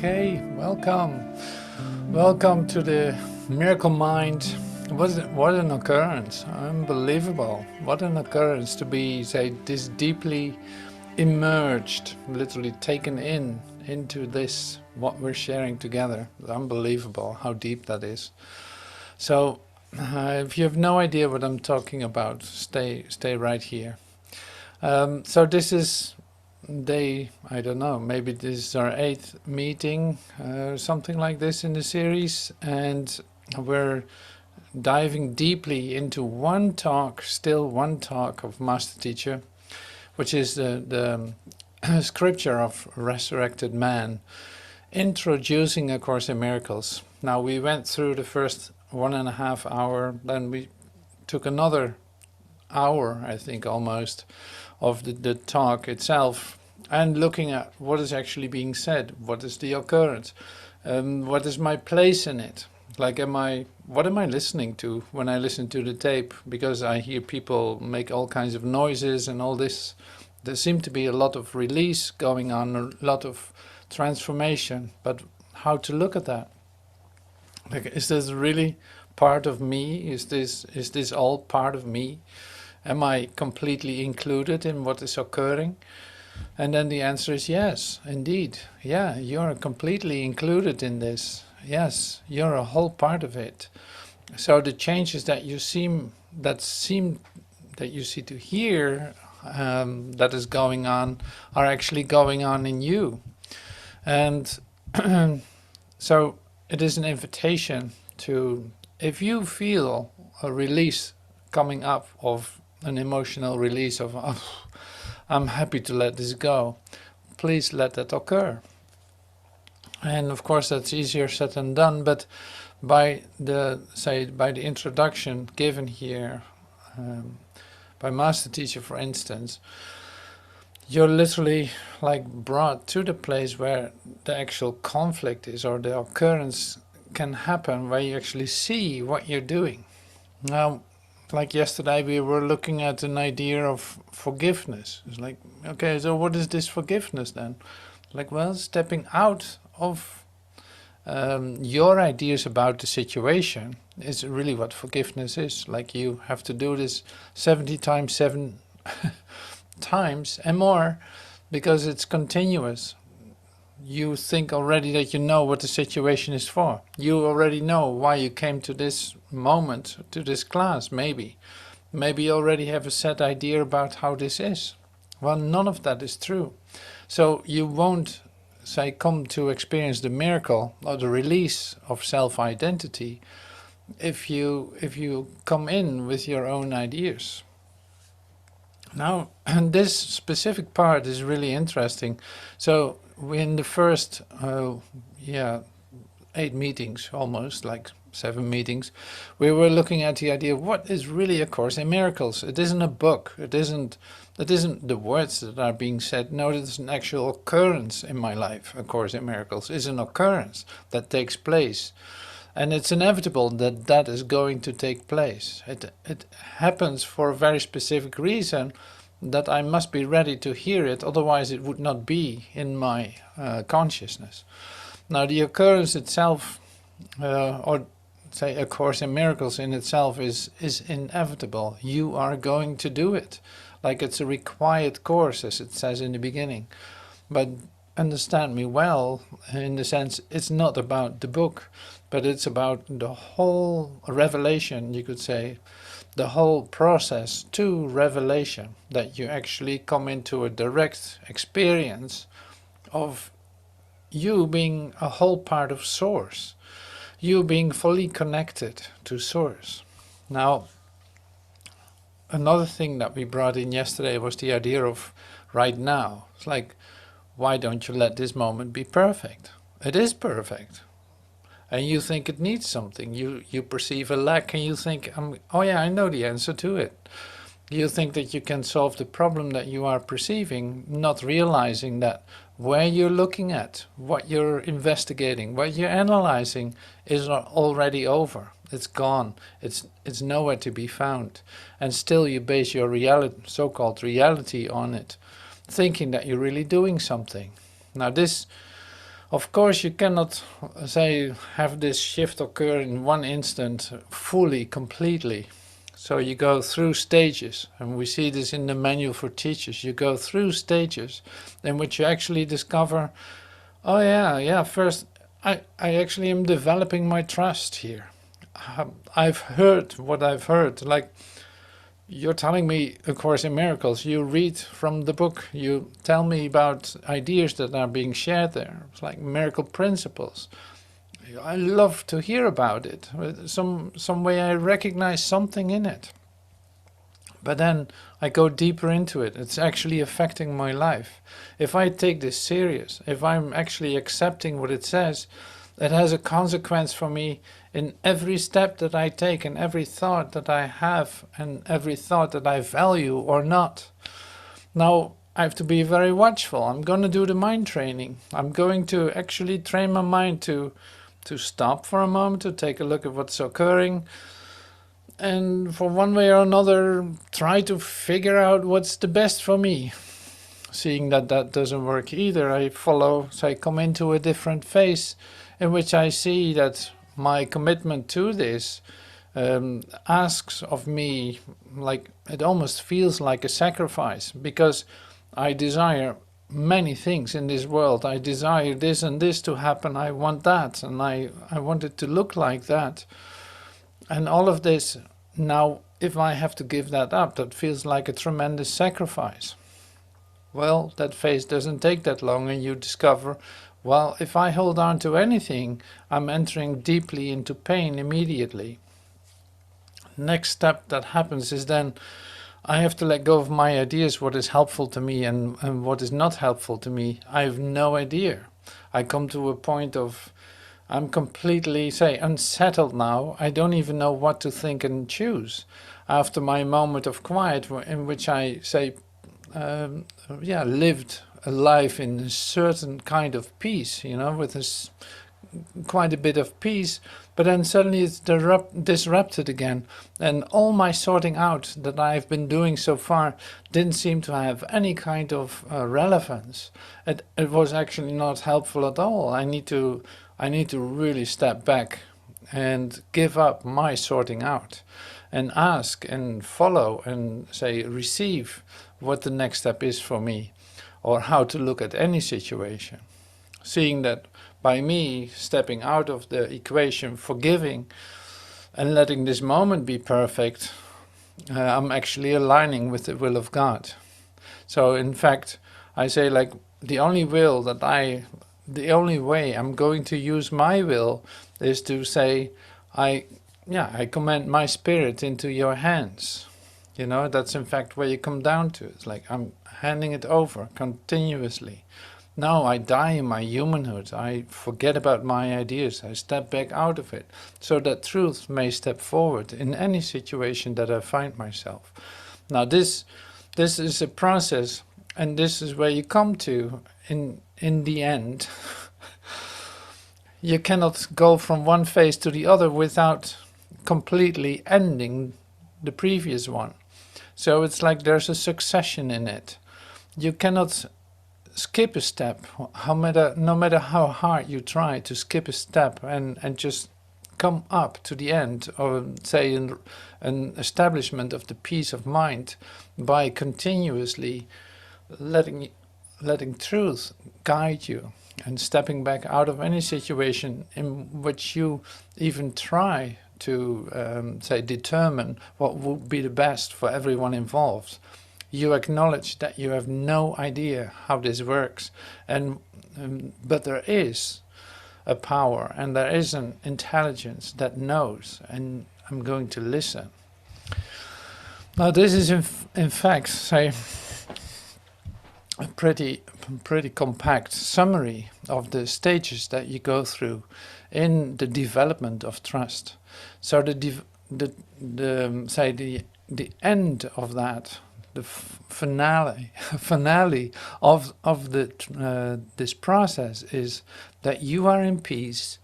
Okay, welcome. Welcome to the Miracle Mind. What an occurrence. Unbelievable. What an occurrence to be, say, this deeply immersed, literally taken into this, what we're sharing together. Unbelievable how deep that is. So, if you have no idea what I'm talking about, stay right here. So this is day, I don't know, maybe this is our 8th meeting, something like this in the series, and we're diving deeply into still one talk of Master Teacher, which is the scripture of Resurrected Man, introducing A Course in Miracles. Now we went through the first 1.5 hours, then we took another hour, I think almost, of the talk itself, and looking at what is actually being said, what is the occurrence, what is my place in it, like what am I listening to when I listen to the tape, because I hear people make all kinds of noises and all this. There seems to be a lot of release going on, a lot of transformation, but how to look at that? Like, is this really part of me? Is this all part of me? Am I completely included in what is occurring? And then the answer is yes, indeed. Yeah, you're completely included in this. Yes, you're a whole part of it. So the changes that you see to hear that is going on are actually going on in you. And so it is an invitation to, if you feel a release coming up of an emotional release of, oh, I'm happy to let this go, please let that occur. And of course that's easier said than done, but by the introduction given here by Master Teacher, for instance, you're literally like brought to the place where the actual conflict is, or the occurrence can happen, where you actually see what you're doing. Now, like yesterday, we were looking at an idea of forgiveness. It's like, okay, so what is this forgiveness then? Like, well, stepping out of your ideas about the situation is really what forgiveness is. Like, you have to do this 70 times 7 times and more, because it's continuous. You think already that you know what the situation is for. You already know why you came to this moment, to this class, maybe. Maybe you already have a set idea about how this is. Well, none of that is true. So you won't, say, come to experience the miracle or the release of self-identity if you come in with your own ideas. Now, this specific part is really interesting. So in the first 8 meetings, almost like 7 meetings, we were looking at the idea of what is really A Course in Miracles. It isn't a book. It isn't the words that are being said. No, it is an actual occurrence in my life. A Course in Miracles is an occurrence that takes place. And it's inevitable that that is going to take place. It happens for a very specific reason, that I must be ready to hear it, otherwise it would not be in my consciousness. Now the occurrence itself, or say A Course in Miracles in itself, is inevitable. You are going to do it. Like, it's a required course, as it says in the beginning. But understand me well, in the sense, it's not about the book, but it's about the whole revelation, you could say, the whole process to revelation, that you actually come into a direct experience of you being a whole part of Source, you being fully connected to Source. Now, another thing that we brought in yesterday was the idea of right now. It's like, why don't you let this moment be perfect? It is perfect. And you think it needs something. You perceive a lack and you think, oh yeah, I know the answer to it. You think that you can solve the problem that you are perceiving, not realizing that where you're looking at, what you're investigating, what you're analyzing is already over. It's gone. It's nowhere to be found. And still you base your reality, so-called reality, on it, thinking that you're really doing something. Now this Of course, you cannot say have this shift occur in one instant fully, completely. So you go through stages, and we see this in the manual for teachers. You go through stages in which you actually discover, oh yeah, first I actually am developing my trust here. I've heard what I've heard. Like, you're telling me A Course in Miracles. You read from the book. You tell me about ideas that are being shared there. It's like miracle principles. I love to hear about it. Some way I recognize something in it. But then I go deeper into it. It's actually affecting my life. If I take this serious, if I'm actually accepting what it says, it has a consequence for me in every step that I take, and every thought that I have, and every thought that I value or not. Now, I have to be very watchful. I'm going to do the mind training. I'm going to actually train my mind to stop for a moment, to take a look at what's occurring, and for one way or another, try to figure out what's the best for me. Seeing that that doesn't work either, I come into a different phase in which I see that my commitment to this asks of me, like, it almost feels like a sacrifice, because I desire many things in this world. I desire this and this to happen. I want that, and I want it to look like that. And all of this, now, if I have to give that up, that feels like a tremendous sacrifice. Well, that phase doesn't take that long, and you discover, well, if I hold on to anything, I'm entering deeply into pain immediately. Next step that happens is then I have to let go of my ideas, what is helpful to me and what is not helpful to me. I have no idea. I come to a point of, I'm completely, say, unsettled now. I don't even know what to think and choose. After my moment of quiet, in which I say, lived a life in a certain kind of peace, with this quite a bit of peace, but then suddenly it's disrupted again, and all my sorting out that I've been doing so far didn't seem to have any kind of relevance. It was actually not helpful at all. I need to really step back and give up my sorting out and ask and follow and say receive what the next step is for me, or how to look at any situation. Seeing that by me stepping out of the equation, forgiving and letting this moment be perfect, I'm actually aligning with the will of God. So in fact, I say, like, the only way I'm going to use my will is to say, I commend my spirit into your hands. That's in fact where you come down to. It's like I'm handing it over continuously. Now I die in my humanhood. I forget about my ideas. I step back out of it so that truth may step forward in any situation that I find myself. Now this is a process, and this is where you come to in the end. You cannot go from one phase to the other without completely ending the previous one. So it's like there's a succession in it. You cannot skip a step, no matter how hard you try to skip a step and just come up to the end, or say an establishment of the peace of mind by continuously letting truth guide you and stepping back out of any situation in which you even try to determine what would be the best for everyone involved. You acknowledge that you have no idea how this works, but there is a power and there is an intelligence that knows, and I'm going to listen. Now this is in fact, say, a pretty compact summary of the stages that you go through in the development of trust. So the end of that, the finale of this process is that you are in peace.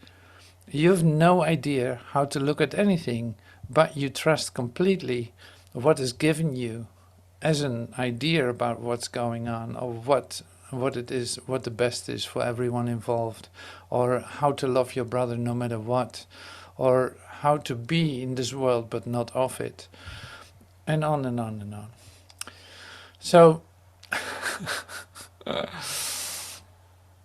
You have no idea how to look at anything, but you trust completely what is given you as an idea about what's going on, or what what it is, what the best is for everyone involved, or how to love your brother no matter what, or how to be in this world but not of it, and on and on and on. So,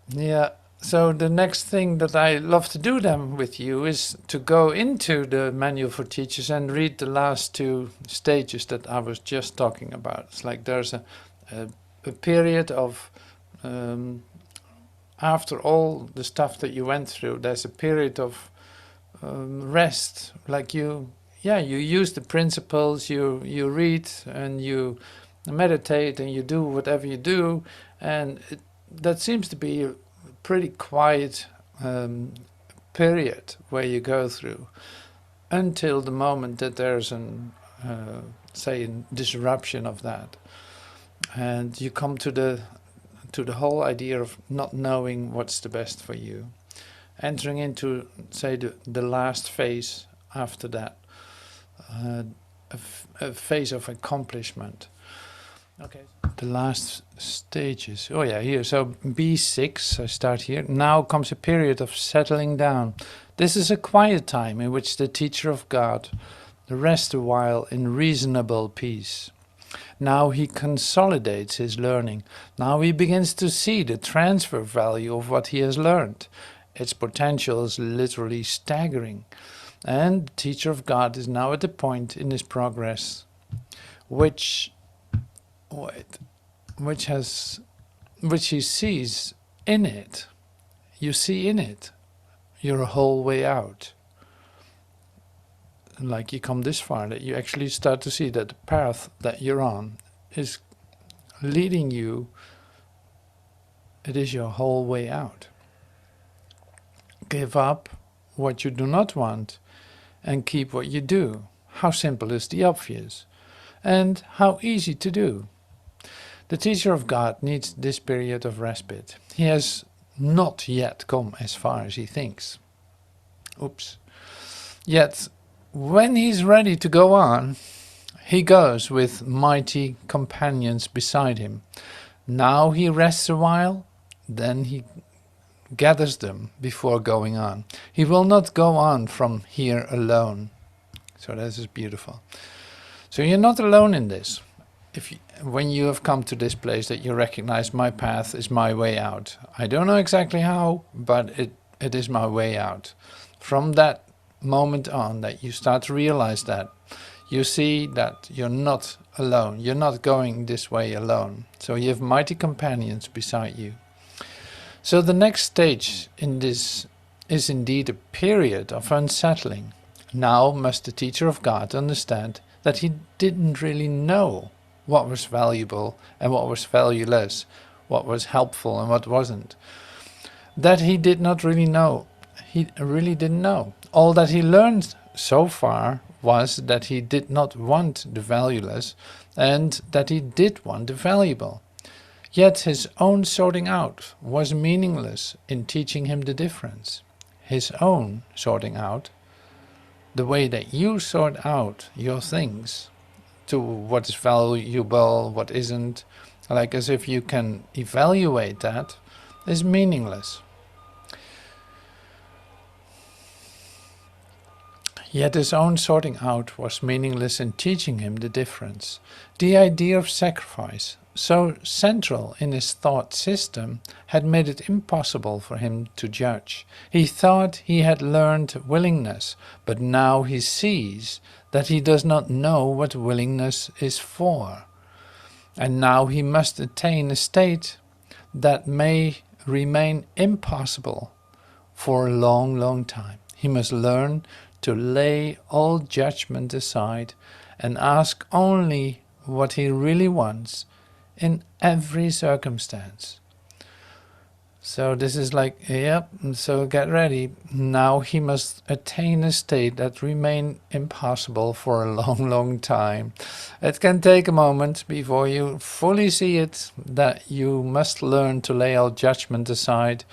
yeah. So the next thing that I love to do then with you is to go into the manual for teachers and read the last two stages that I was just talking about. It's like there's a period of, after all the stuff that you went through, there's a period of rest. Like you use the principles, you read and you meditate and you do whatever you do, and that seems to be a pretty quiet period where you go through until the moment that there's say a disruption of that, and you come to the whole idea of not knowing what's the best for you, entering into, say, the last phase after that, a phase of accomplishment. Okay. The last stages. Oh yeah, here. So B6, I start here. Now comes a period of settling down. This is a quiet time in which the teacher of God rests a while in reasonable peace. Now he consolidates his learning. Now he begins to see the transfer value of what he has learned. Its potential is literally staggering. And the teacher of God is now at the point in his progress which he sees in it. You see in it your whole way out. Like you come this far that you actually start to see that the path that you're on is leading you. It is your whole way out. Give up what you do not want and keep what you do. How simple is the obvious, and how easy to do. The teacher of God needs this period of respite. He has not yet come as far as he thinks. Oops. Yet, when he's ready to go on, he goes with mighty companions beside him. Now he rests a while, then he gathers them before going on. He will not go on from here alone. So this is beautiful. So you're not alone in this. When you have come to this place that you recognize my path is my way out. I don't know exactly how, but it is my way out. From that moment on that you start to realize that, you see that you're not alone. You're not going this way alone. So you have mighty companions beside you. So the next stage in this is indeed a period of unsettling. Now must the teacher of God understand that he didn't really know what was valuable and what was valueless, what was helpful and what wasn't. That he did not really know. He really didn't know. All that he learned so far was that he did not want the valueless and that he did want the valuable. Yet his own sorting out was meaningless in teaching him the difference. His own sorting out, the way that you sort out your things, to what is valuable, what isn't, like as if you can evaluate that, is meaningless. Yet his own sorting out was meaningless in teaching him the difference. The idea of sacrifice, so central in his thought system, had made it impossible for him to judge. He thought he had learned willingness, but now he sees that he does not know what willingness is for. And now he must attain a state that may remain impossible for a long, long time. He must learn to lay all judgment aside and ask only what he really wants in every circumstance. So this is like, yep, so get ready. Now he must attain a state that remain impossible for a long, long time. It can take a moment before you fully see it, that you must learn to lay all judgment aside.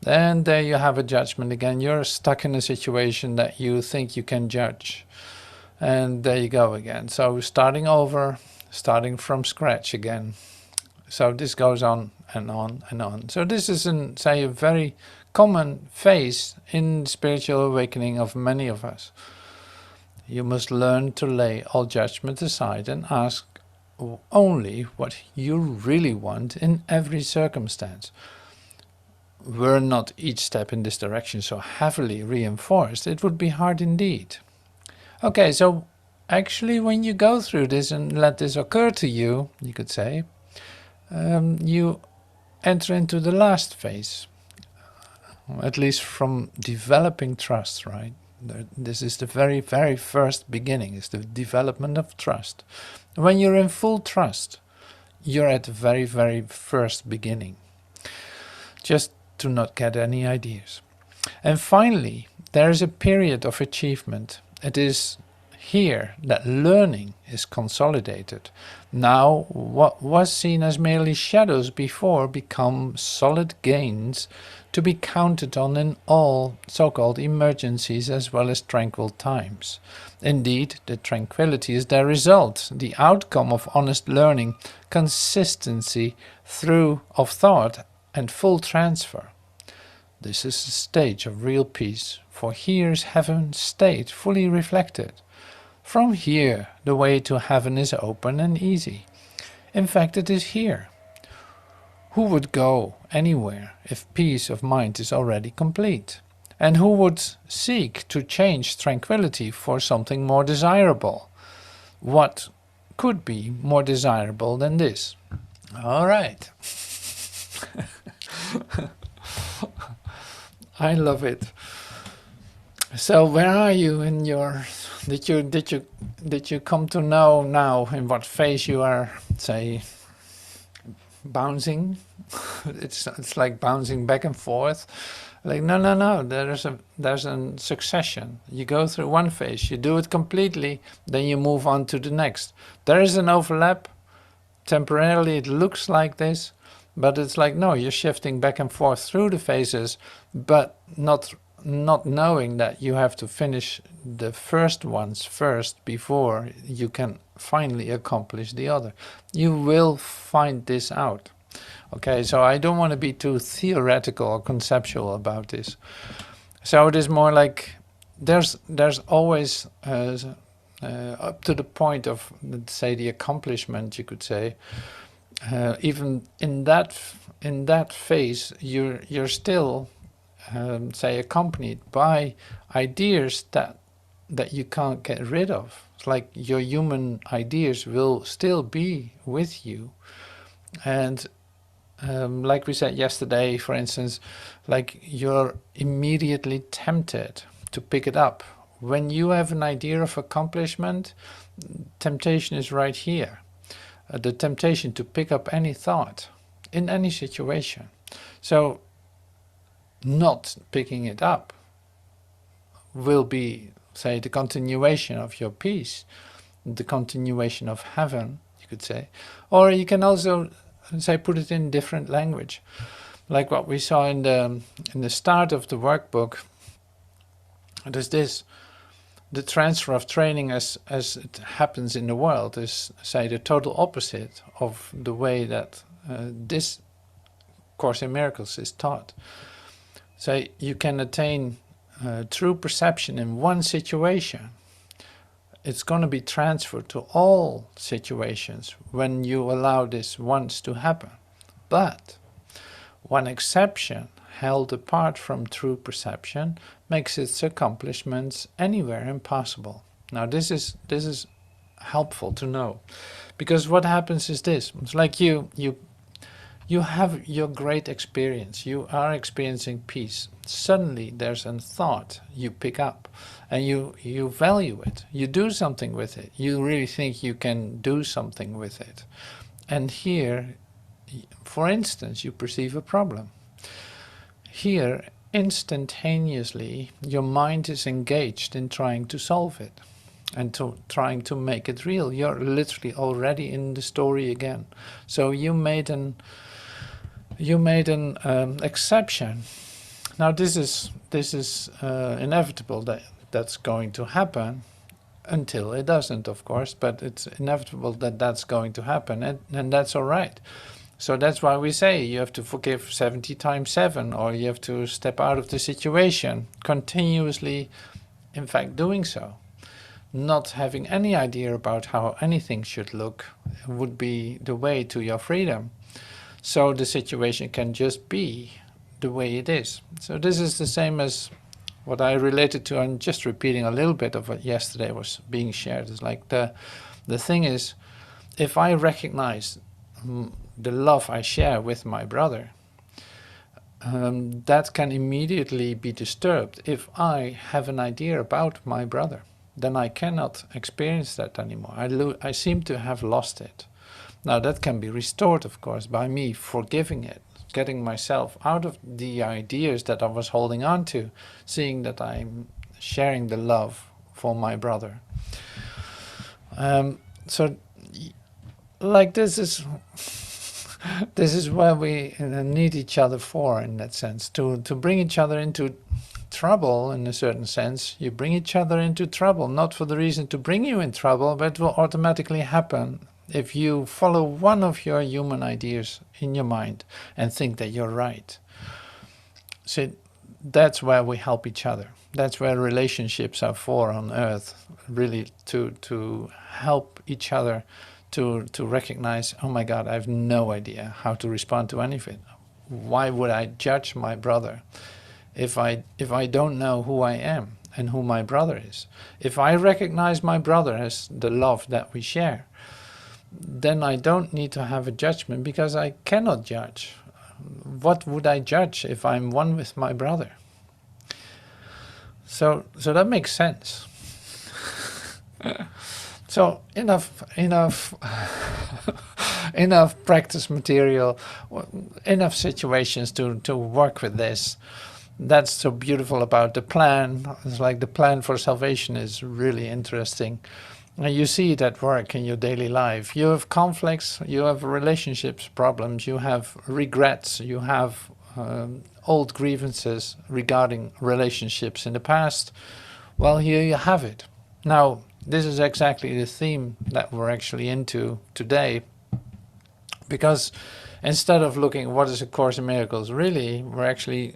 And there you have a judgment again. You're stuck in a situation that you think you can judge. And there you go again. So starting over, starting from scratch again. So this goes on and on and on. So this is, say, a very common phase in spiritual awakening of many of us. You must learn to lay all judgment aside and ask only what you really want in every circumstance. Were not each step in this direction so heavily reinforced, it would be hard indeed. Okay, so actually when you go through this and let this occur to you, you could say, you enter into the last phase, at least from developing trust, right? This is the very, very first beginning, is the development of trust. When you're in full trust, you're at the very, very first beginning. Just to not get any ideas. And finally, there is a period of achievement. It is here that learning is consolidated. Now, what was seen as merely shadows before become solid gains to be counted on in all so-called emergencies as well as tranquil times. Indeed, the tranquility is their result, the outcome of honest learning, consistency of thought and full transfer. This is the stage of real peace, for here is heaven's state fully reflected. From here, the way to heaven is open and easy. In fact, it is here. Who would go anywhere if peace of mind is already complete? And who would seek to change tranquility for something more desirable? What could be more desirable than this? All right. I love it. So where are you in your, did you come to know now in what phase you are, say, bouncing? It's like bouncing back and forth. Like no, there's a succession. You go through one phase, you do it completely, then you move on to the next. There is an overlap. Temporarily it looks like this, but it's like, no, you're shifting back and forth through the phases, but not knowing that you have to finish the first ones first before you can finally accomplish the other. You will find this out. Okay, so I don't want to be too theoretical or conceptual about this. So it is more like there's always up to the point of, let's say, the accomplishment, you could say. Even in that phase, you're still say accompanied by ideas that you can't get rid of. It's like your human ideas will still be with you, and like we said yesterday, for instance, like you're immediately tempted to pick it up. When you have an idea of accomplishment, temptation is right here. The temptation to pick up any thought in any situation. So not picking it up will be, say, the continuation of your peace, the continuation of heaven, you could say. Or you can also, say, put it in different language. Like what we saw in the start of the workbook, there's this. The transfer of training as it happens in the world is, say, the total opposite of the way that this Course in Miracles is taught. So you can attain true perception in one situation. It's going to be transferred to all situations when you allow this once to happen. But one exception, held apart from true perception, makes its accomplishments anywhere impossible. Now this is helpful to know, because what happens is this: it's like you have your great experience, you are experiencing peace. Suddenly there's a thought you pick up, and you value it, you do something with it, you really think you can do something with it, and here, for instance, you perceive a problem. Here, instantaneously, your mind is engaged in trying to solve it and trying to make it real. You're literally already in the story again. So you made an exception. Now this is inevitable that's going to happen, until it doesn't, of course, but it's inevitable that that's going to happen, and that's all right. So that's why we say you have to forgive 70 times 7, or you have to step out of the situation, continuously, in fact, doing so. Not having any idea about how anything should look would be the way to your freedom. So the situation can just be the way it is. So this is the same as what I related to. I'm just repeating a little bit of what yesterday was being shared. It's like the thing is, if I recognize the love I share with my brother, that can immediately be disturbed if I have an idea about my brother. Then I cannot experience that anymore. I seem to have lost it. Now that can be restored, of course, by me forgiving it, getting myself out of the ideas that I was holding on to, seeing that I'm sharing the love for my brother. So, like, this is where we need each other for, in that sense, to bring each other into trouble. In a certain sense, you bring each other into trouble, not for the reason to bring you in trouble, but it will automatically happen if you follow one of your human ideas in your mind and think that you're right. So that's where we help each other. That's where relationships are for on earth, really, to help each other to recognize, oh my God, I have no idea how to respond to anything. Why would I judge my brother if I don't know who I am and who my brother is? If I recognize my brother as the love that we share, then I don't need to have a judgment, because I cannot judge. What would I judge if I'm one with my brother? So that makes sense. So enough enough practice material, enough situations to work with this. That's so beautiful about the plan. It's like the plan for salvation is really interesting. And you see it at work in your daily life. You have conflicts, you have relationships problems, you have regrets, you have old grievances regarding relationships in the past. Well, here you have it. Now, this is exactly the theme that we're actually into today, because instead of looking at what is A Course in Miracles really, we're actually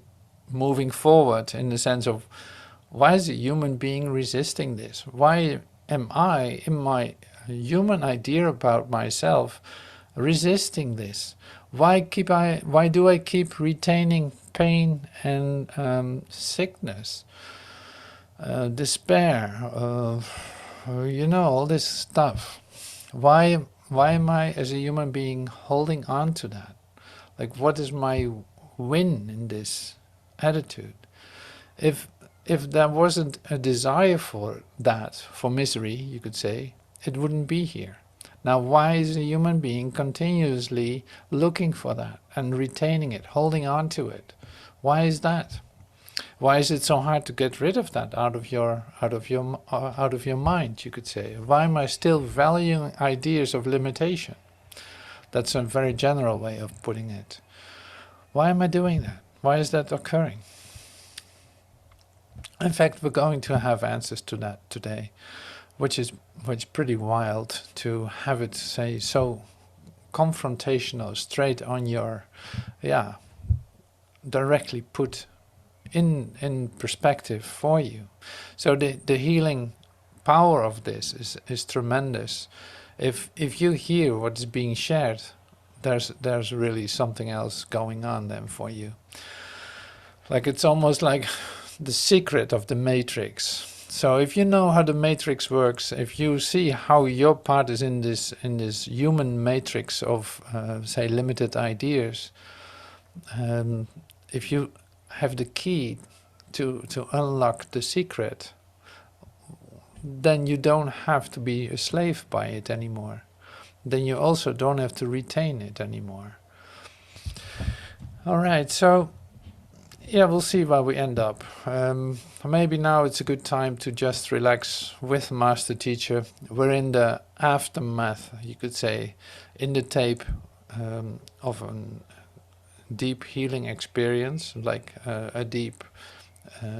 moving forward in the sense of, why is a human being resisting this? Why am I, in my human idea about myself, resisting this? Why do I keep retaining pain and sickness, despair, all this stuff? Why am I, as a human being, holding on to that? Like, what is my win in this attitude? If there wasn't a desire for that, for misery, you could say, it wouldn't be here. Now, why is a human being continuously looking for that and retaining it, holding on to it? Why is that? Why is it so hard to get rid of that out of your mind, you could say? Why am I still valuing ideas of limitation? That's a very general way of putting it. Why am I doing that? Why is that occurring? In fact, we're going to have answers to that today, which is pretty wild to have it say so confrontational, straight on your, directly put in perspective for you. So the healing power of this is tremendous. If you hear what is being shared, there's really something else going on then for you. Like, it's almost like the secret of the matrix. So if you know how the matrix works, if you see how your part is in this human matrix of say limited ideas, if you have the key to unlock the secret, then you don't have to be a slave by it anymore. Then you also don't have to retain it anymore. All right, so yeah, we'll see where we end up. Maybe now it's a good time to just relax with Master Teacher. We're in the aftermath, you could say, in the tape of a deep healing experience, like a deep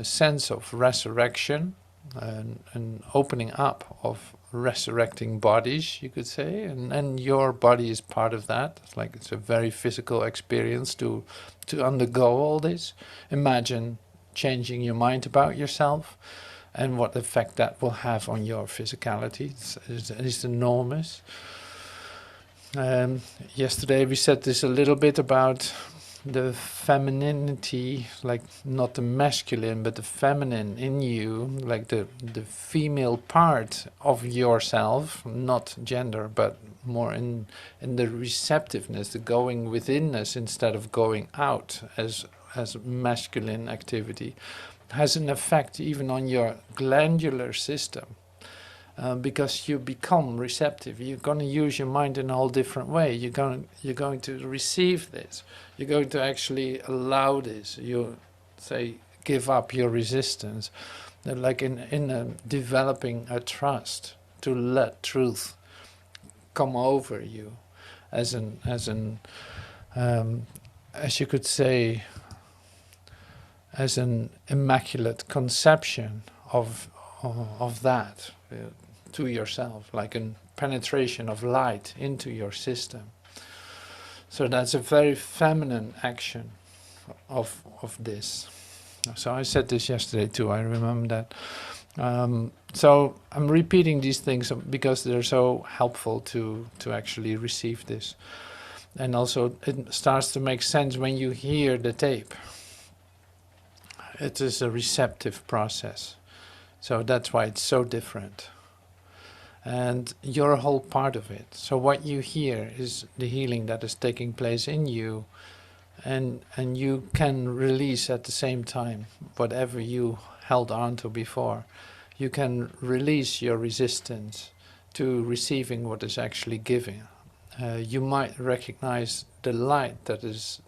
sense of resurrection, and an opening up of resurrecting bodies, you could say, and your body is part of that. It's like it's a very physical experience to undergo all this. Imagine changing your mind about yourself and what effect that will have on your physicality. It's enormous. Yesterday we said this a little bit about the femininity, like not the masculine, but the feminine in you, like the female part of yourself, not gender, but more in the receptiveness, the going withinness instead of going out as masculine activity, has an effect even on your glandular system. Because you become receptive, you're going to use your mind in a whole different way. You're going to receive this. You're going to actually allow this. You say, give up your resistance, like in developing a trust to let truth come over you, as you could say, as an immaculate conception of that. To yourself, like a penetration of light into your system. So that's a very feminine action of this. So I said this yesterday too, I remember that. So I'm repeating these things because they're so helpful to actually receive this. And also it starts to make sense when you hear the tape. It is a receptive process. So that's why it's so different. And you're a whole part of it. So what you hear is the healing that is taking place in you, and you can release at the same time whatever you held on to before. You can release your resistance to receiving what is actually giving. You might recognize the light that is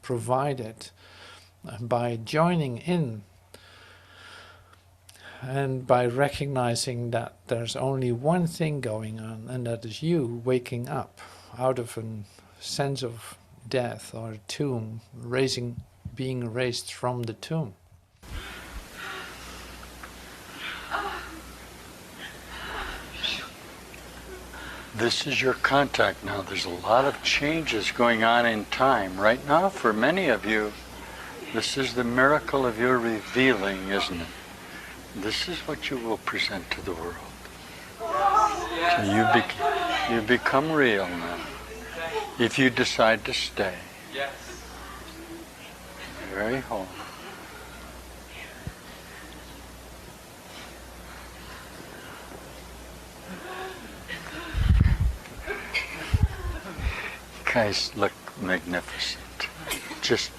provided by joining in. And by recognizing that there's only one thing going on, and that is you waking up out of a sense of death or a tomb, being raised from the tomb. This is your contact now. There's a lot of changes going on in time. Right now, for many of you, this is the miracle of your revealing, isn't it? This is what you will present to the world. So you become real now. If you decide to stay. Very whole. You guys look magnificent. Just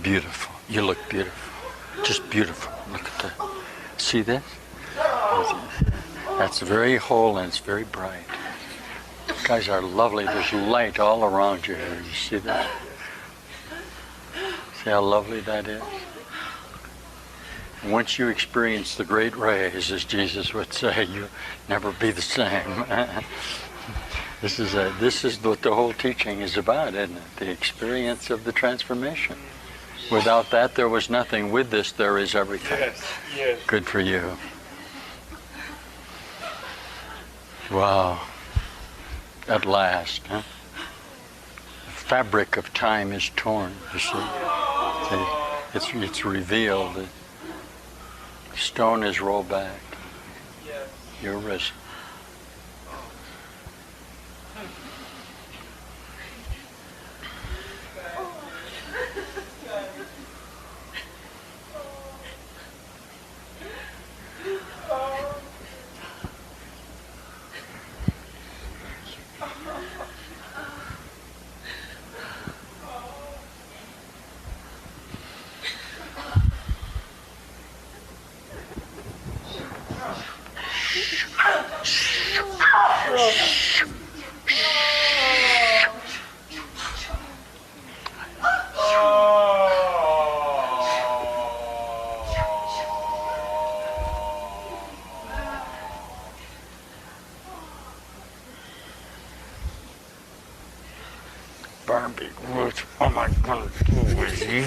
beautiful. You look beautiful. Just beautiful. Look at that. See this? That's very whole and it's very bright. You guys are lovely. There's light all around you here. You see that? See how lovely that is? Once you experience the great rays, as Jesus would say, you'll never be the same. This is what the whole teaching is about, isn't it? The experience of the transformation. Without that, there was nothing. With this, there is everything. Yes. Good for you. Wow. At last, huh? The fabric of time is torn, you see. It's revealed. The stone is rolled back. You're risen. Barbie Ruth, oh my God, who is you?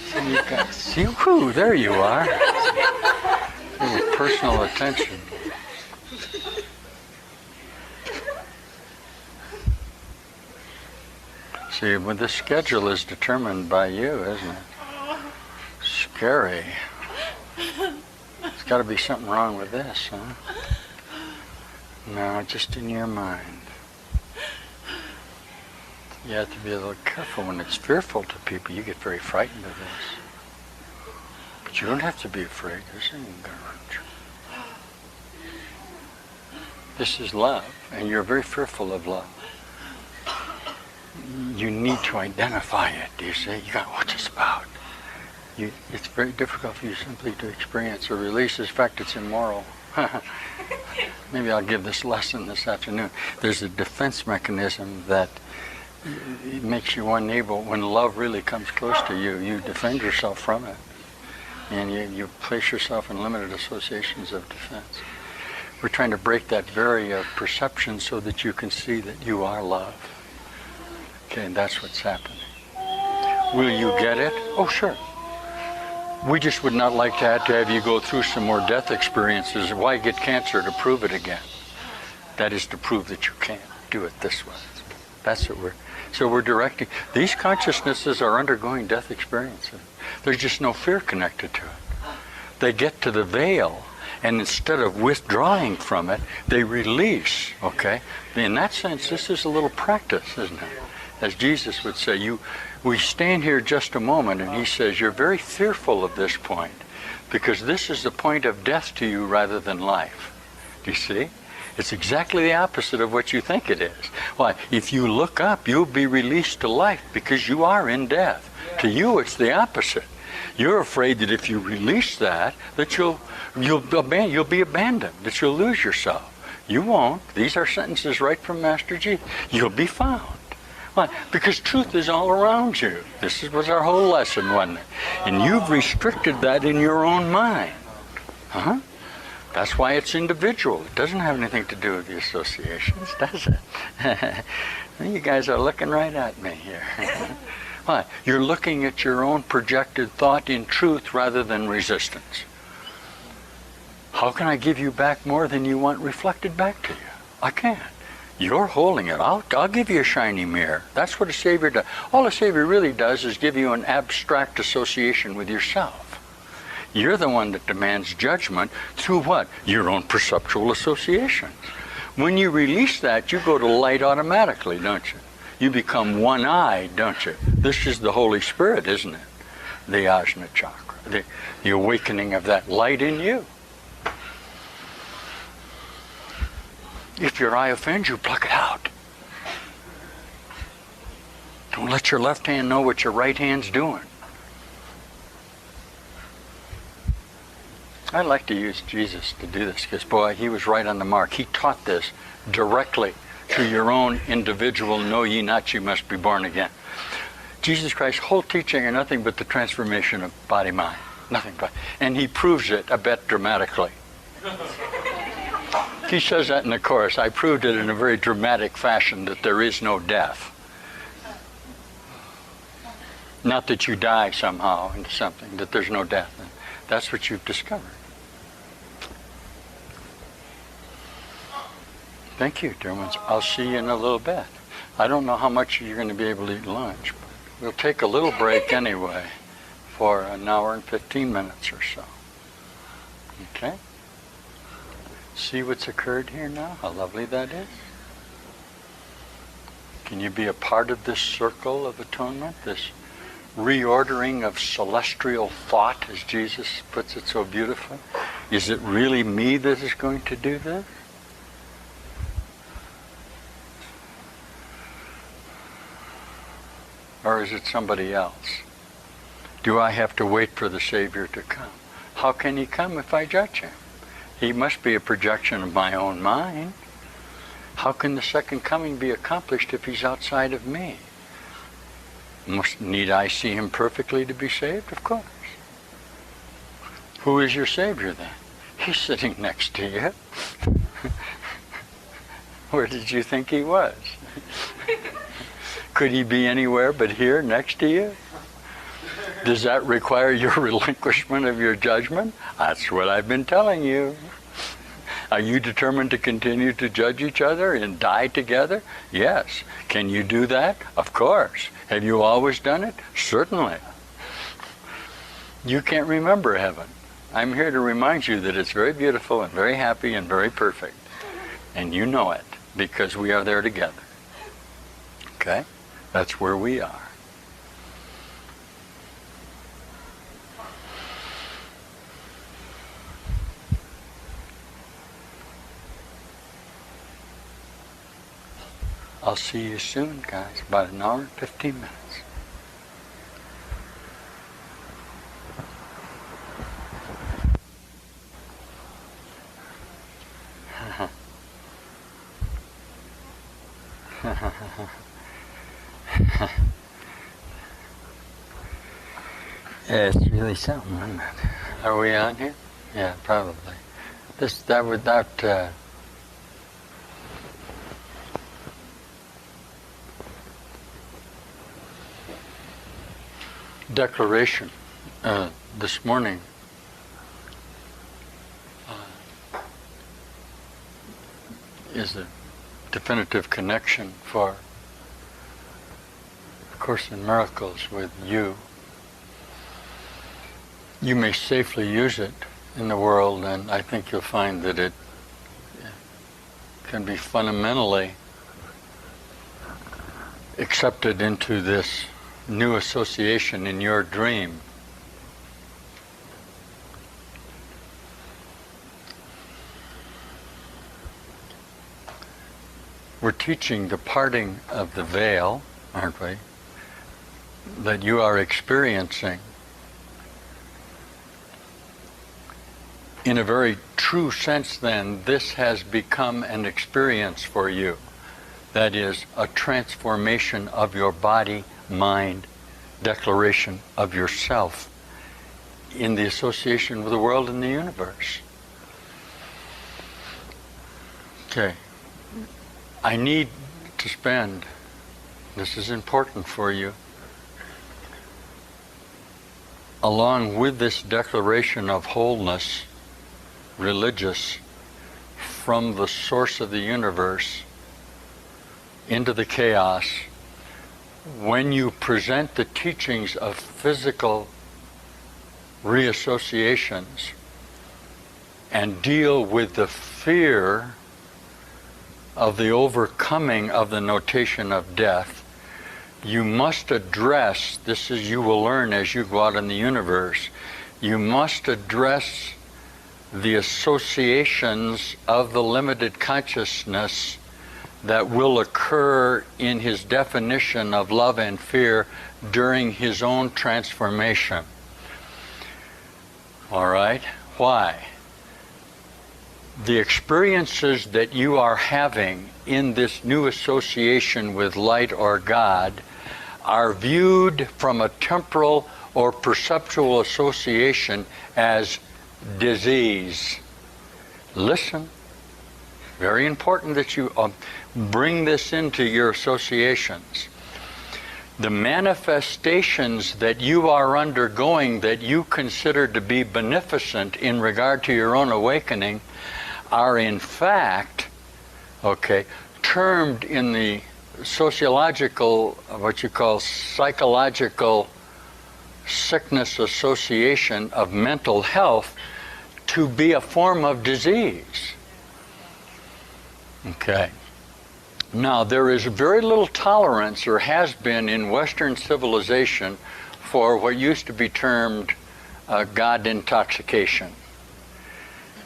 So you guys, see who? There you are. With personal attention. See, well, the schedule is determined by you, isn't it? Scary. There's got to be something wrong with this, huh? No, just in your mind. You have to be a little careful when it's fearful to people. You get very frightened of this. But you don't have to be afraid. This ain't gonna hurt you. This is love, and you're very fearful of love. You need to identify it. Do you see? You got what it's about. It's very difficult for you simply to experience or release. In fact, it's immoral. Maybe I'll give this lesson this afternoon. There's a defense mechanism that it makes you unable, when love really comes close to you, you defend yourself from it. And you place yourself in limited associations of defense. We're trying to break that barrier of perception so that you can see that you are love. Okay, and that's what's happening. Will you get it? Oh, sure. We just would not like to have you go through some more death experiences. Why get cancer to prove it again? That is to prove that you can't do it this way. That's what we're directing. These consciousnesses are undergoing death experiences. There's just no fear connected to it. They get to the veil, and instead of withdrawing from it, they release, okay? In that sense, this is a little practice, isn't it? As Jesus would say, we stand here just a moment, and he says, you're very fearful of this point, because this is the point of death to you rather than life. Do you see? It's exactly the opposite of what you think it is. Why? If you look up, you'll be released to life because you are in death. To you, it's the opposite. You're afraid that if you release that you'll be abandoned, that you'll lose yourself. You won't. These are sentences right from Master G. You'll be found. Why? Because truth is all around you. This was our whole lesson, wasn't it? And you've restricted that in your own mind. Huh? That's why it's individual. It doesn't have anything to do with the associations, does it? You guys are looking right at me here. Why? You're looking at your own projected thought in truth rather than resistance. How can I give you back more than you want reflected back to you? I can't. You're holding it. I'll give you a shiny mirror. That's what a Savior does. All a Savior really does is give you an abstract association with yourself. You're the one that demands judgment through what? Your own perceptual associations. When you release that, you go to light automatically, don't you? You become one-eyed, don't you? This is the Holy Spirit, isn't it? The Ajna Chakra, the awakening of that light in you. If your eye offends you, pluck it out. Don't let your left hand know what your right hand's doing. I like to use Jesus to do this because, boy, he was right on the mark. He taught this directly to your own individual, know ye not you must be born again. Jesus Christ's whole teaching are nothing but the transformation of body-mind. Nothing but. And he proves it a bit dramatically. He says that in the Course. I proved it in a very dramatic fashion that there is no death. Not that you die somehow into something, that there's no death. That's what you've discovered. Thank you, dear ones. I'll see you in a little bit. I don't know how much you're going to be able to eat lunch, but we'll take a little break anyway for an hour and 15 minutes or so. Okay? See what's occurred here now? How lovely that is? Can you be a part of this circle of atonement, this reordering of celestial thought, as Jesus puts it so beautifully? Is it really me that is going to do this? Or is it somebody else? Do I have to wait for the Savior to come? How can he come if I judge him? He must be a projection of my own mind. How can the second coming be accomplished if he's outside of me? Need I see him perfectly to be saved? Of course. Who is your Savior then? He's sitting next to you. Where did you think he was? Could he be anywhere but here next to you? Does that require your relinquishment of your judgment? That's what I've been telling you. Are you determined to continue to judge each other and die together? Yes. Can you do that? Of course. Have you always done it? Certainly. You can't remember heaven. I'm here to remind you that it's very beautiful and very happy and very perfect. And you know it because we are there together. Okay? That's where we are. I'll see you soon, guys. About an hour and 15 minutes. Yeah, it's really something, isn't it? Are we on here? Yeah, probably. That without declaration this morning is a definitive connection for A Course in Miracles with you. You may safely use it in the world, and I think you'll find that it can be fundamentally accepted into this new association in your dream. We're teaching the parting of the veil, aren't we? That you are experiencing. In a very true sense, then, this has become an experience for you. That is, a transformation of your body, mind, declaration of yourself in the association with the world and the universe. Okay. I need to spend, this is important for you, along with this declaration of wholeness, religious, from the source of the universe into the chaos, when you present the teachings of physical reassociations and deal with the fear of the overcoming of the notation of death, you must address, this is you will learn as you go out in the universe, you must address the associations of the limited consciousness that will occur in his definition of love and fear during his own transformation. All right? Why? The experiences that you are having in this new association with light or God are viewed from a temporal or perceptual association as disease. Listen, very important that you bring this into your associations. The manifestations that you are undergoing that you consider to be beneficent in regard to your own awakening are in fact, termed in the sociological, what you call psychological sickness association of mental health, to be a form of disease. Okay. Now, there is very little tolerance, or has been in Western civilization, for what used to be termed God intoxication.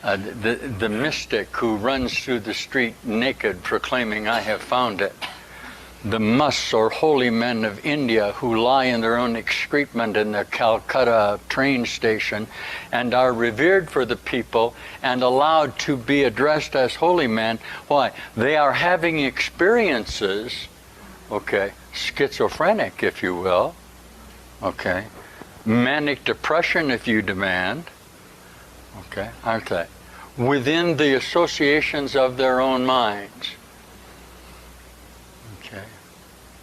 The mystic who runs through the street naked proclaiming, "I have found it." The musts or holy men of India who lie in their own excrement in the Calcutta train station and are revered for the people and allowed to be addressed as holy men. Why? They are having experiences, schizophrenic, if you will, manic depression, if you demand, aren't they? Within the associations of their own minds.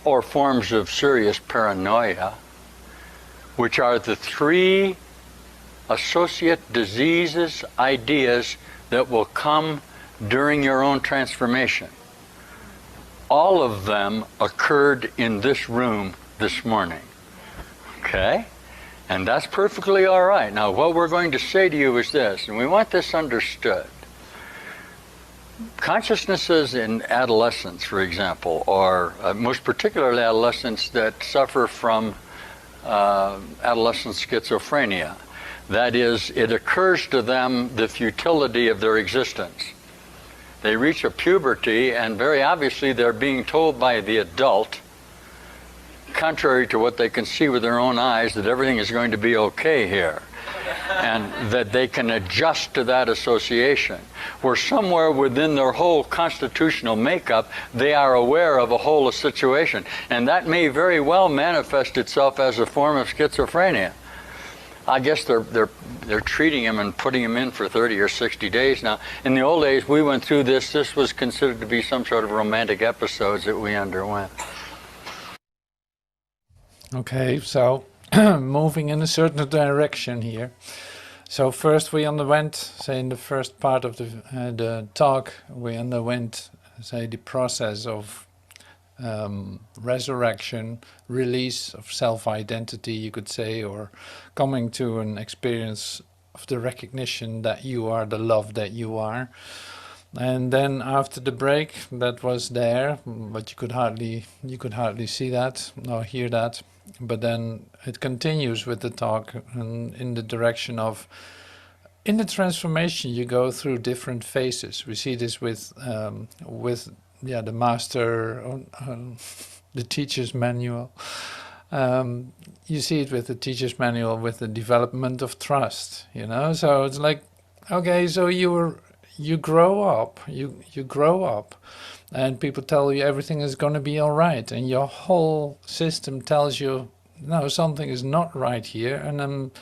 Or forms of serious paranoia, which are the three associate diseases, ideas that will come during your own transformation. All of them occurred in this room this morning. Okay? And that's perfectly all right. Now, what we're going to say to you is this, and we want this understood. Consciousnesses in adolescence, for example, or most particularly adolescents that suffer from adolescent schizophrenia, that is, it occurs to them the futility of their existence. They reach a puberty, and very obviously they're being told by the adult, contrary to what they can see with their own eyes, that everything is going to be okay here, and that they can adjust to that association, where somewhere within their whole constitutional makeup they are aware of a whole situation, and that may very well manifest itself as a form of schizophrenia. I guess they're treating him and putting him in for 30 or 60 days now. In the old days, we went through this. This was considered to be some sort of romantic episodes that we underwent. Okay, so moving in a certain direction here. So first we underwent, say in the first part of the talk, we underwent, say, the process of resurrection, release of self-identity, you could say, or coming to an experience of the recognition that you are the love that you are. And then after the break, that was there, but you could hardly see that or hear that. But then it continues with the talk in the direction of, in the transformation you go through different phases. We see this with the master, the teacher's manual. You see it with the teacher's manual with the development of trust, you know. So it's like, okay, so you grow up, you grow up, and people tell you everything is going to be all right, and your whole system tells you, no, something is not right here, and I'm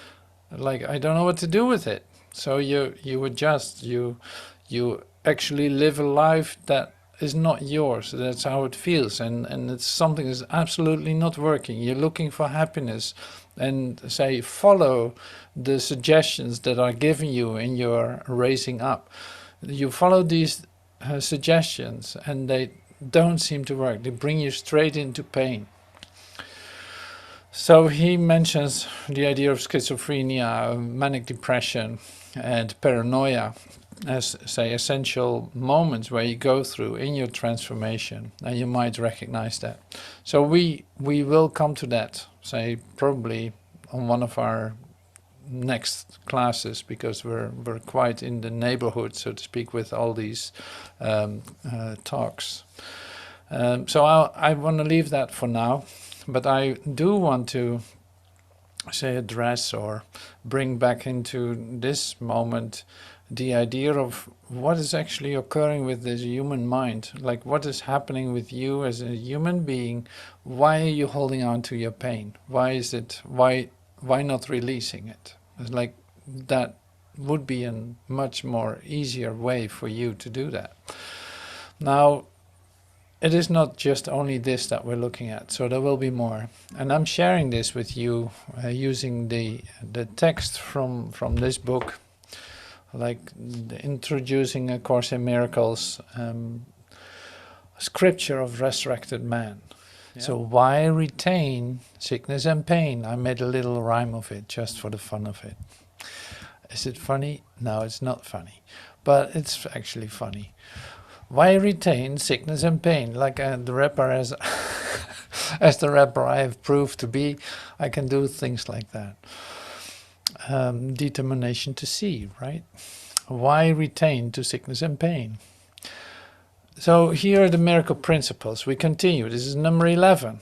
like, I don't know what to do with it. So you adjust, you actually live a life that is not yours. That's how it feels, and it's something is absolutely not working. You're looking for happiness, and say follow the suggestions that are given you in your raising up. You follow these suggestions, and they don't seem to work. They bring you straight into pain. So he mentions the idea of schizophrenia, manic depression, and paranoia as, say, essential moments where you go through in your transformation, and you might recognize that. So we will come to that, say, probably on one of our next classes, because we're quite in the neighborhood, so to speak, with all these talks. So I want to leave that for now, but I do want to, say, address or bring back into this moment the idea of what is actually occurring with this human mind. Like, what is happening with you as a human being? Why are you holding on to your pain? Why is it, why not releasing it? It's like, that would be a much more easier way for you to do that. Now, it is not just only this that we're looking at, so there will be more. And I'm sharing this with you using the text from this book, like introducing A Course in Miracles, scripture of Resurrected Man. Yeah. So why retain sickness and pain? I made a little rhyme of it just for the fun of it. Is it funny? No, it's not funny, but it's actually funny. Why retain sickness and pain? Like the rapper, as the rapper I have proved to be, I can do things like that. Determination to see, right? Why retain to sickness and pain? So here are the miracle principles. We continue. This is number 11.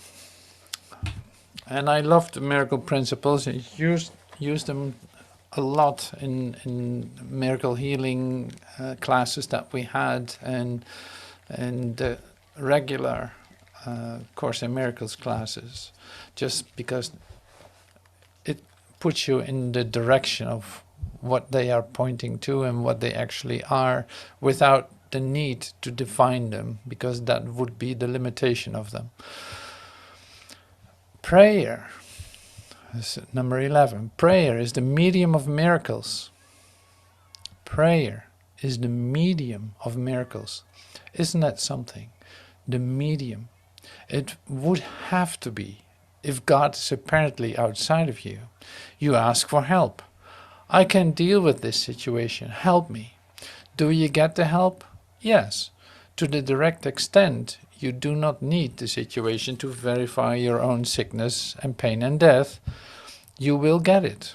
And I love the miracle principles. I use them a lot in miracle healing classes that we had, and the regular Course in Miracles classes, just because it puts you in the direction of what they are pointing to and what they actually are, without the need to define them, because that would be the limitation of them. Prayer. This is number 11. Prayer is the medium of miracles. Prayer is the medium of miracles. Isn't that something? The medium. It would have to be. If God is apparently outside of you, you ask for help. I can deal with this situation. Help me. Do you get the help? Yes. To the direct extent, you do not need the situation to verify your own sickness and pain and death. You will get it.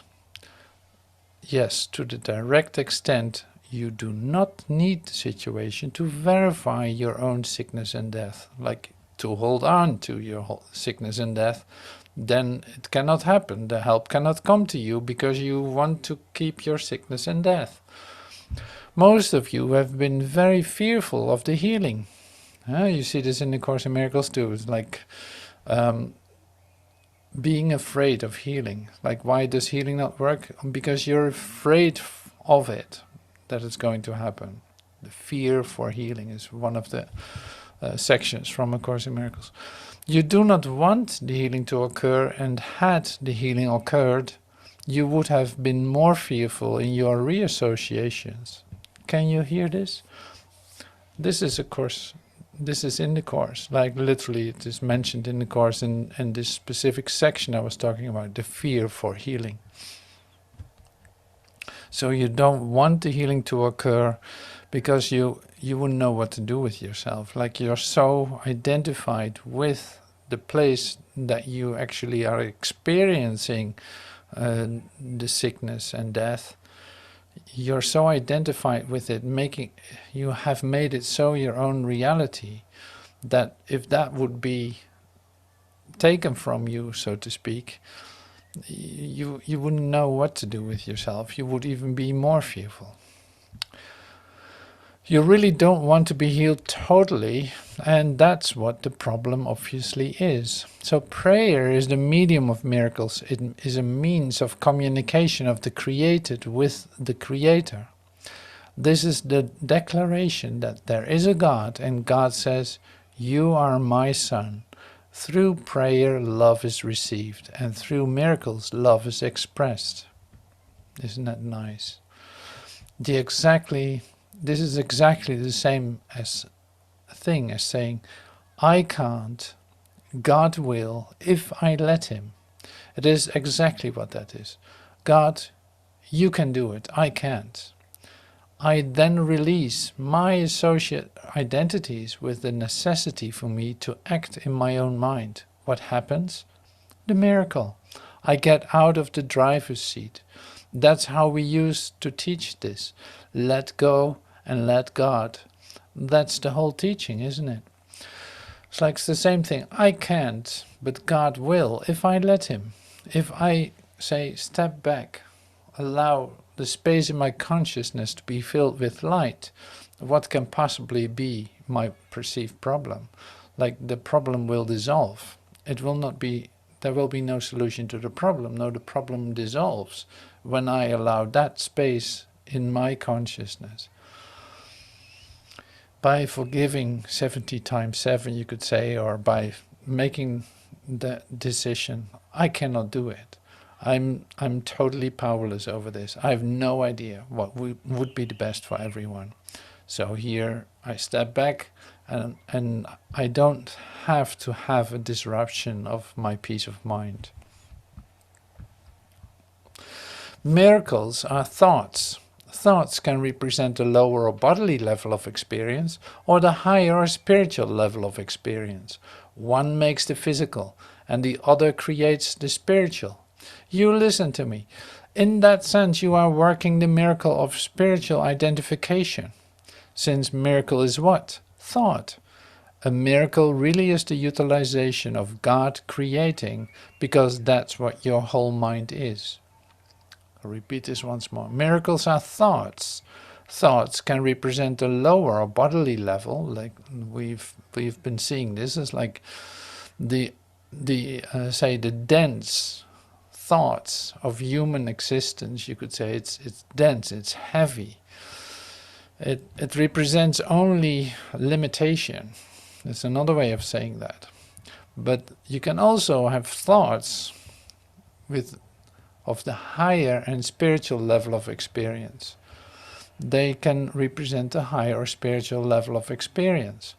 Yes, to the direct extent, you do not need the situation to verify your own sickness and death, like to hold on to your sickness and death. Then it cannot happen. The help cannot come to you because you want to keep your sickness and death. Most of you have been very fearful of the healing. You see this in the Course in Miracles too. It's like being afraid of healing. Like, why does healing not work? Because you're afraid of it, that it's going to happen. The fear for healing is one of the sections from A Course in Miracles. You do not want the healing to occur, and had the healing occurred, you would have been more fearful in your reassociations. Can you hear this? This is a course. This is in the Course. Like literally it is mentioned in the Course in this specific section I was talking about, the fear for healing. So you don't want the healing to occur because you wouldn't know what to do with yourself. Like you're so identified with the place that you actually are experiencing the sickness and death. You're so identified with it, you have made it so your own reality, that if that would be taken from you, so to speak, you wouldn't know what to do with yourself. You would even be more fearful. You really don't want to be healed totally, and that's what the problem obviously is. So prayer is the medium of miracles. It is a means of communication of the created with the Creator. This is the declaration that there is a God, and God says, "You are my son." Through prayer, love is received, and through miracles, love is expressed. Isn't that nice? This is exactly the same thing as saying, I can't, God will, if I let him. It is exactly what that is. God, you can do it, I can't. I then release my associate identities with the necessity for me to act in my own mind. What happens? The miracle. I get out of the driver's seat. That's how we used to teach this. Let go and let God. That's the whole teaching, isn't it? It's like it's the same thing. I can't, but God will if I let him. If I say, step back, allow the space in my consciousness to be filled with light, what can possibly be my perceived problem? Like the problem will dissolve. It will not be, there will be no solution to the problem. No, the problem dissolves when I allow that space in my consciousness. By forgiving 70 times 7, you could say, or by making the decision, I cannot do it. I'm totally powerless over this. I have no idea what would be the best for everyone. So here I step back, and I don't have to have a disruption of my peace of mind. Miracles are thoughts. Thoughts can represent the lower or bodily level of experience, or the higher or spiritual level of experience. One makes the physical, and the other creates the spiritual. You listen to me. In that sense, you are working the miracle of spiritual identification. Since miracle is what? Thought. A miracle really is the utilization of God creating, because that's what your whole mind is. I'll repeat this once more. Miracles are thoughts. Thoughts can represent a lower or bodily level, like we've been seeing. This is like the dense thoughts of human existence. You could say it's dense, it's heavy. It represents only limitation. That's another way of saying that. But you can also have thoughts of the higher and spiritual level of experience. They can represent a higher spiritual level of experience.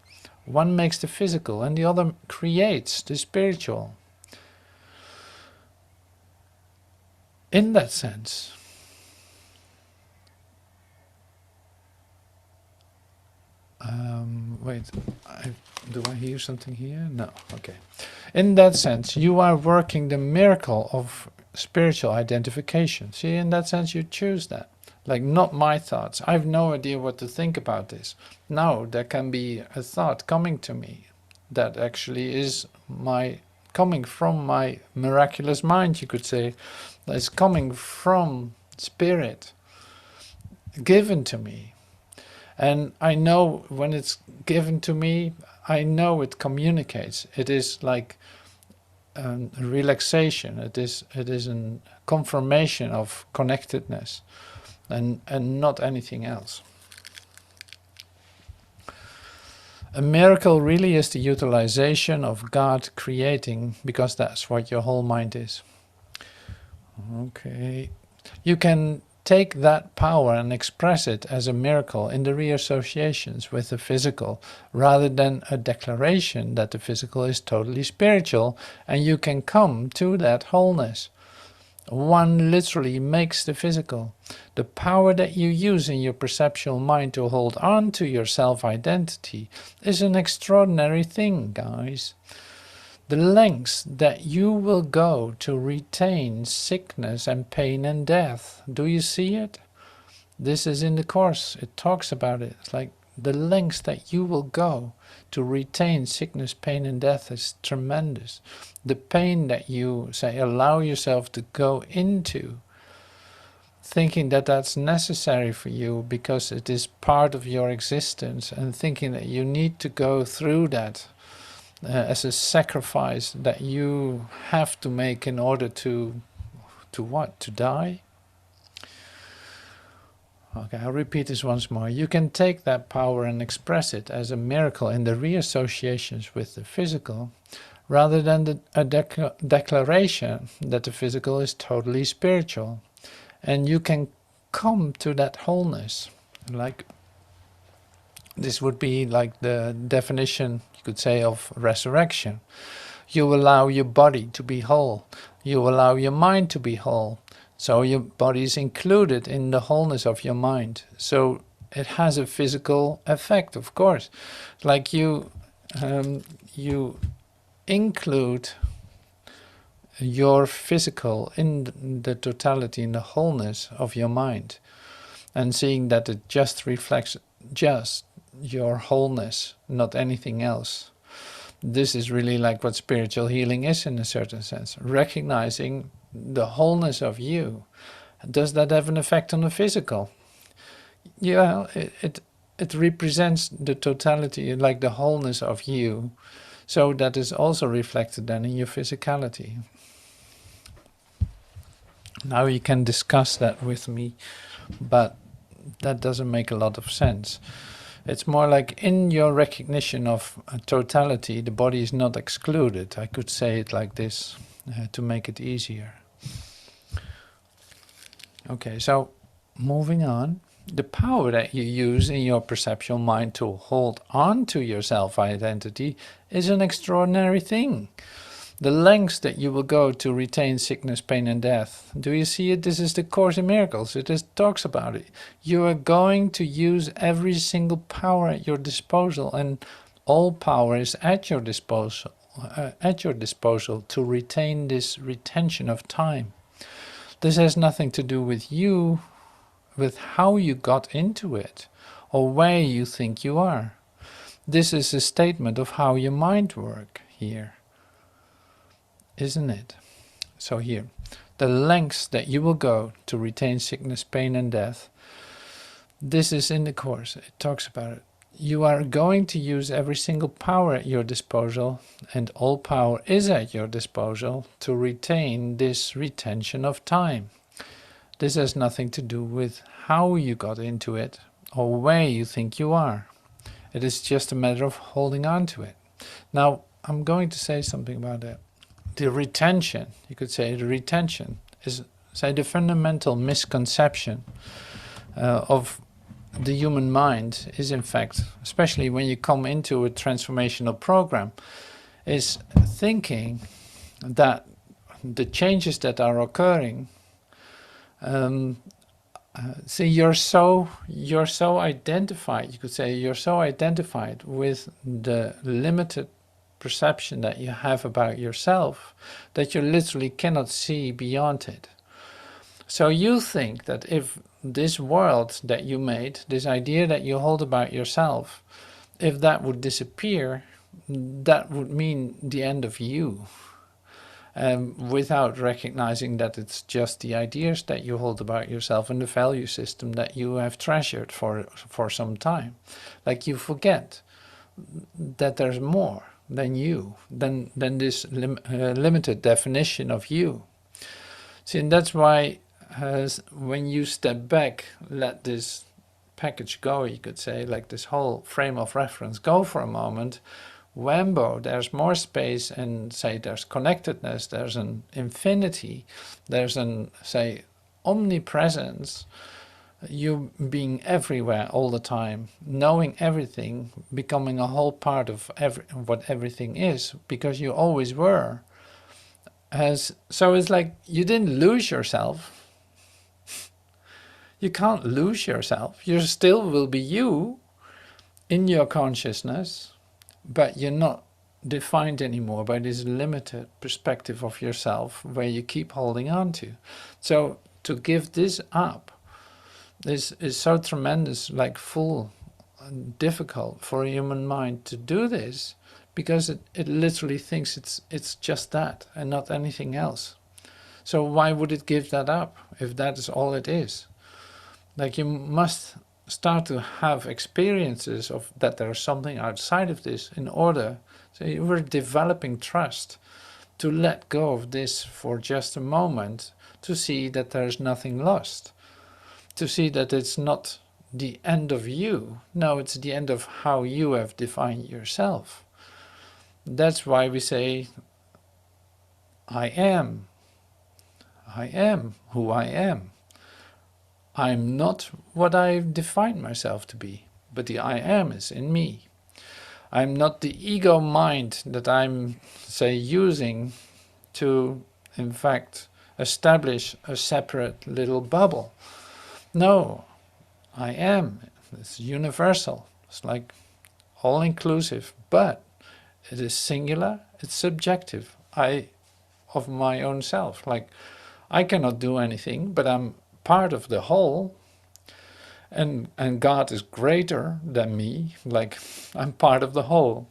One makes the physical and the other creates the spiritual. In that sense, wait, do I hear something here? No, okay. In that sense, you are working the miracle of spiritual identification. See, in that sense, you choose that. Like, not my thoughts. I have no idea what to think about this. No, there can be a thought coming to me that actually is coming from my miraculous mind, you could say. It's coming from spirit, given to me. And I know when it's given to me, I know it communicates. It is like a relaxation. It is a confirmation of connectedness. And not anything else. A miracle really is the utilization of God creating, because that's what your whole mind is. Okay. You can take that power and express it as a miracle in the reassociations with the physical, rather than a declaration that the physical is totally spiritual, and you can come to that wholeness. One literally makes the physical. The power that you use in your perceptual mind to hold on to your self-identity is an extraordinary thing, guys. The lengths that you will go to retain sickness and pain and death. Do you see it? This is in the Course. It talks about it. It's like the lengths that you will go to retain sickness, pain and death is tremendous. The pain that you, say, allow yourself to go into, thinking that that's necessary for you because it is part of your existence, and thinking that you need to go through that as a sacrifice that you have to make in order to what? To die? Okay, I'll repeat this once more. You can take that power and express it as a miracle in the reassociations with the physical, rather than a declaration that the physical is totally spiritual. And you can come to that wholeness. Like, this would be like the definition, you could say, of resurrection. You allow your body to be whole. You allow your mind to be whole. So your body is included in the wholeness of your mind. So it has a physical effect, of course. Like you include your physical in the totality, in the wholeness of your mind. And seeing that it just reflects just your wholeness, not anything else. This is really like what spiritual healing is in a certain sense. Recognizing the wholeness of you. Does that have an effect on the physical? Yeah, it represents the totality, like the wholeness of you. So that is also reflected then in your physicality. Now you can discuss that with me, but that doesn't make a lot of sense. It's more like in your recognition of totality, the body is not excluded. I could say it like this to make it easier. Okay, so moving on. The power that you use in your perceptual mind to hold on to your self-identity is an extraordinary thing. The lengths that you will go to retain sickness, pain and death. Do you see it? This is the Course in Miracles. It just talks about it. You are going to use every single power at your disposal, and all power is at your disposal to retain this retention of time. This has nothing to do with you, with how you got into it, or where you think you are. This is a statement of how your mind works here, isn't it? So here, the lengths that you will go to retain sickness, pain and death. This is in the Course. It talks about it. You are going to use every single power at your disposal, and all power is at your disposal to retain this retention of time. This has nothing to do with how you got into it or where you think you are. It is just a matter of holding on to it. Now, I'm going to say something about that. the retention, you could say the retention, is, say, the fundamental misconception of the human mind is, in fact, especially when you come into a transformational program, is thinking that the changes that are occurring, see, you're so identified, you could say, you're so identified with the limited perception that you have about yourself that you literally cannot see beyond it. So you think that if this world that you made, this idea that you hold about yourself, if that would disappear, that would mean the end of you. Without recognizing that it's just the ideas that you hold about yourself and the value system that you have treasured for some time. Like, you forget that there's more than you, than this limited definition of you. See, and that's why when you step back, let this package go, you could say, like this whole frame of reference go for a moment, whambo, there's more space, and say there's connectedness, there's an infinity, there's an, say, omnipresence, you being everywhere all the time, knowing everything, becoming a whole part of what everything is, because you always were. So it's like you didn't lose yourself. You can't lose yourself. You still will be you in your consciousness, but you're not defined anymore by this limited perspective of yourself where you keep holding on to. So to give this up is so tremendous, like full and difficult for a human mind to do this, because it literally thinks it's just that and not anything else. So why would it give that up if that is all it is? Like, you must start to have experiences of that there's something outside of this in order, so you were developing trust to let go of this for just a moment, to see that there's nothing lost, to see that it's not the end of you. No, it's the end of how you have defined yourself. That's why we say, I am who I am. I'm not what I've defined myself to be, but the I am is in me. I'm not the ego mind that I'm, say, using to, in fact, establish a separate little bubble. No, I am. It's universal. It's like all-inclusive, but it is singular, it's subjective. I, of my own self. Like, I cannot do anything, but I'm part of the whole, and God is greater than me, like I'm part of the whole.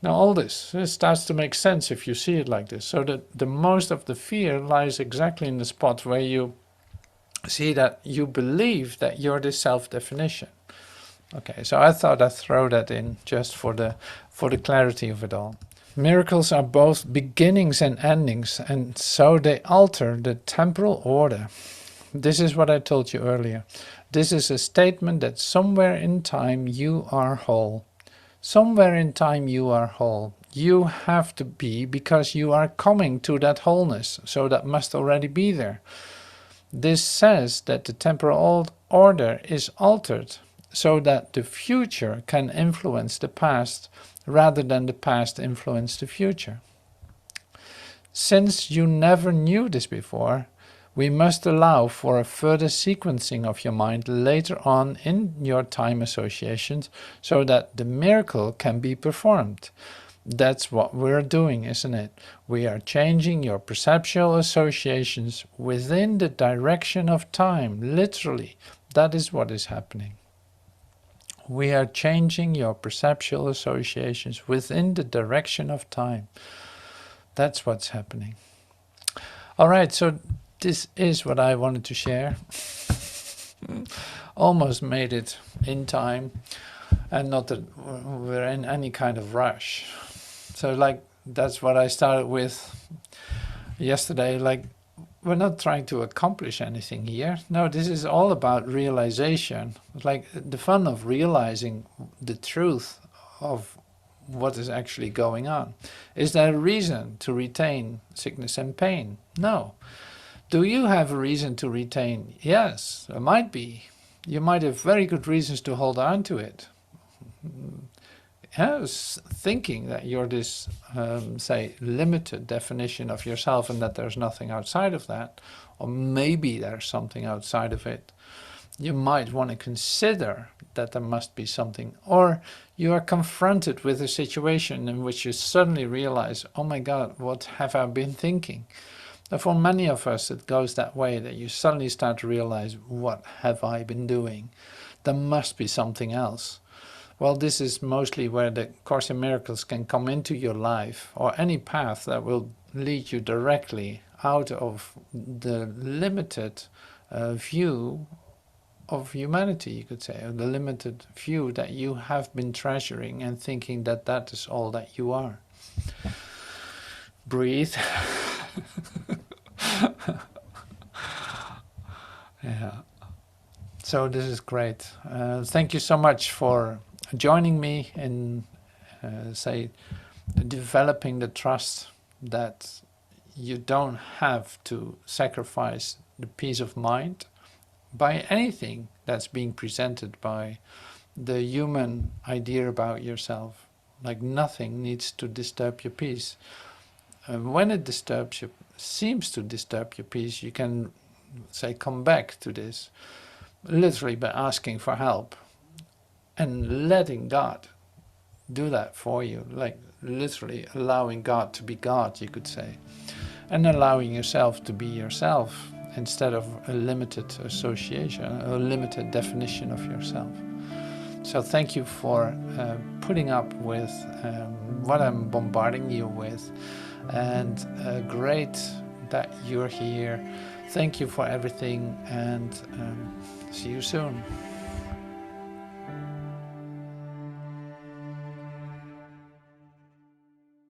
Now all this starts to make sense if you see it like this. So that the most of the fear lies exactly in the spot where you see that you believe that you're the self-definition. Okay, so I thought I'd throw that in just for the clarity of it all. Miracles are both beginnings and endings, and so they alter the temporal order. This is what I told you earlier. This is a statement that somewhere in time you are whole. Somewhere in time you are whole. You have to be, because you are coming to that wholeness, so that must already be there. This says that the temporal order is altered, so that the future can influence the past, rather than the past influence the future. Since you never knew this before, we must allow for a further sequencing of your mind later on in your time associations, so that the miracle can be performed. That's what we're doing, isn't it? We are changing your perceptual associations within the direction of time, literally. That is what is happening. We are changing your perceptual associations within the direction of time. That's what's happening. All right, so this is what I wanted to share. Almost made it in time, and not that we're in any kind of rush. So like, that's what I started with yesterday. Like, we're not trying to accomplish anything here. No, this is all about realization. Like, the fun of realizing the truth of what is actually going on. Is there a reason to retain sickness and pain? No. Do you have a reason to retain? Yes, there might be. You might have very good reasons to hold on to it. Thinking that you're this, say, limited definition of yourself and that there's nothing outside of that, or maybe there's something outside of it. You might want to consider that there must be something, or you are confronted with a situation in which you suddenly realize, oh my God, what have I been thinking? And for many of us, it goes that way, that you suddenly start to realize, what have I been doing? There must be something else. Well, this is mostly where the Course in Miracles can come into your life, or any path that will lead you directly out of the limited view of humanity, you could say, or the limited view that you have been treasuring and thinking that that is all that you are. Breathe. Yeah. So this is great. Thank you so much for joining me in, say, developing the trust that you don't have to sacrifice the peace of mind by anything that's being presented by the human idea about yourself. Like nothing needs to disturb your peace. When it disturbs you, seems to disturb your peace, you can, say, come back to this, literally by asking for help and letting God do that for you, like literally allowing God to be God, you could say, and allowing yourself to be yourself instead of a limited association, a limited definition of yourself. So thank you for putting up with what I'm bombarding you with, and great that you're here. Thank you for everything, and see you soon.